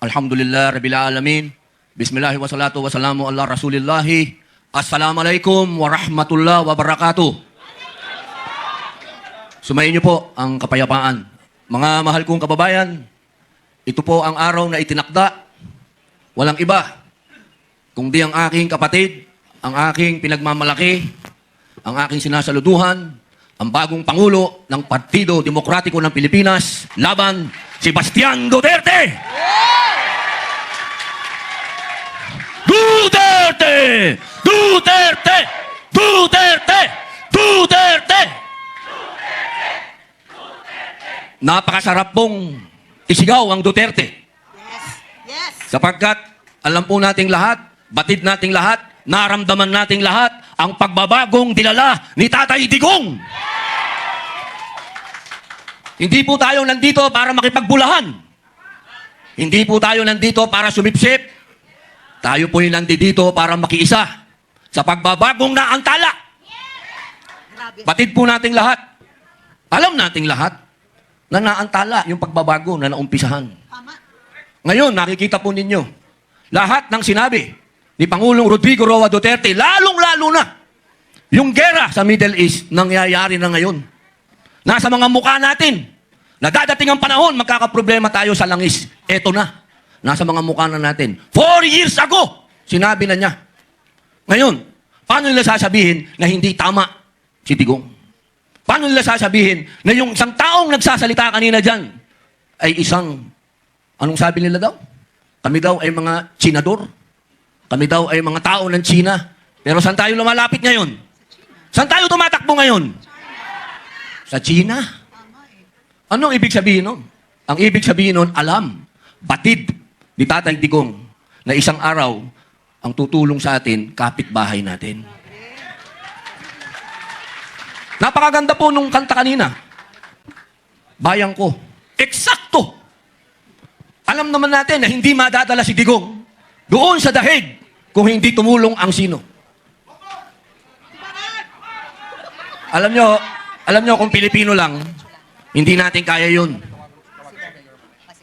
Alhamdulillah Rabbil Alamin. Bismillah wa salatu wa salamu ala Rasulillahi. Assalamualaikum warahmatullahi wabarakatuh. Sumayin niyo po ang kapayapaan. Mga mahal kong kababayan, ito po ang araw na itinakda. Walang iba, kundi ang aking kapatid, ang aking pinagmamalaki, ang aking sinasaluduhan, ang bagong Pangulo ng Partido Demokratiko ng Pilipinas, laban Sebastian Duterte! Duterte! Duterte! Duterte! Duterte! Napakasarap pong isigaw ang Duterte. Yes. Sapagkat alam po nating lahat, batid nating lahat, naramdaman nating lahat ang pagbabagong dilala ni Tatay Digong. Hindi po tayo nandito para makipagbulahan. Hindi po tayo nandito para sumipsip. Tayo po nandito para makiisa sa pagbabagong naantala. Grabe. Batid po nating lahat. Alam nating lahat na naantala yung pagbabago na naumpisahan. Tama. Ngayon, nakikita po ninyo, lahat ng sinabi ni Pangulong Rodrigo Roa Duterte, lalong-lalo na, yung gera sa Middle East, nangyayari na ngayon. Nasa mga mukha natin, na dadating ang panahon, magkakaproblema tayo sa langis. Eto na, nasa mga mukha na natin. 4 years ago, sinabi na niya. Ngayon, paano nila sasabihin na hindi tama si Digong? Paano nila sasabihin na yung isang taong nagsasalita kanina dyan ay isang, anong sabi nila daw? Kami daw ay mga Chinador. Kami daw ay mga tao ng China. Pero saan tayo lumalapit ngayon? Saan tayo tumatakbo ngayon? Sa China. Anong ibig sabihin nun? Ang ibig sabihin nun, alam, batid ni Tatay Digong na isang araw ang tutulong sa atin, kapitbahay natin. Napakaganda po nung kanta kanina. Bayang ko. Eksakto! Alam naman natin na hindi madadala si Digong doon sa dahig kung hindi tumulong ang sino. Alam nyo kung Pilipino lang, hindi natin kaya yun.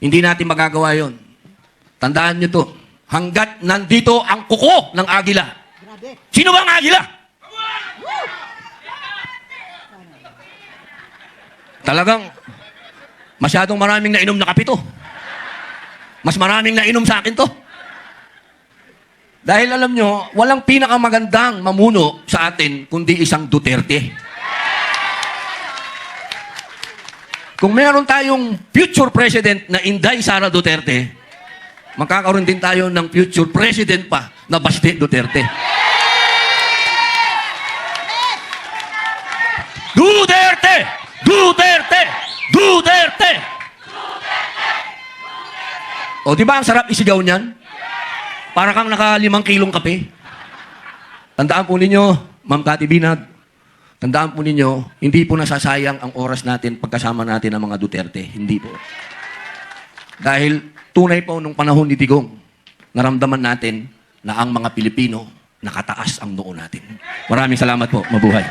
Hindi natin magagawa yun. Tandaan nyo to. Hanggat nandito ang kuko ng agila. Grabe. Sino ba ang agila? Talagang masyadong maraming nainom na kape to. Mas maraming nainom sa akin to. Dahil alam nyo, walang pinakamagandang mamuno sa atin kundi isang Duterte. Kung meron tayong future president na Inday Sara Duterte, magkakaroon din tayo ng future president pa na Basti Duterte. Duterte! Duterte! Duterte! O, di ba ang sarap isigaw niyan? Para kang naka 5 kilong kape. Tandaan po ninyo, Ma'am Cathy Binag, tandaan po ninyo, hindi po nasasayang ang oras natin pagkasama natin ng mga Duterte. Hindi po. Dahil tunay po nung panahon ni Digong, naramdaman natin na ang mga Pilipino nakataas ang noo natin. Maraming salamat po. Mabuhay.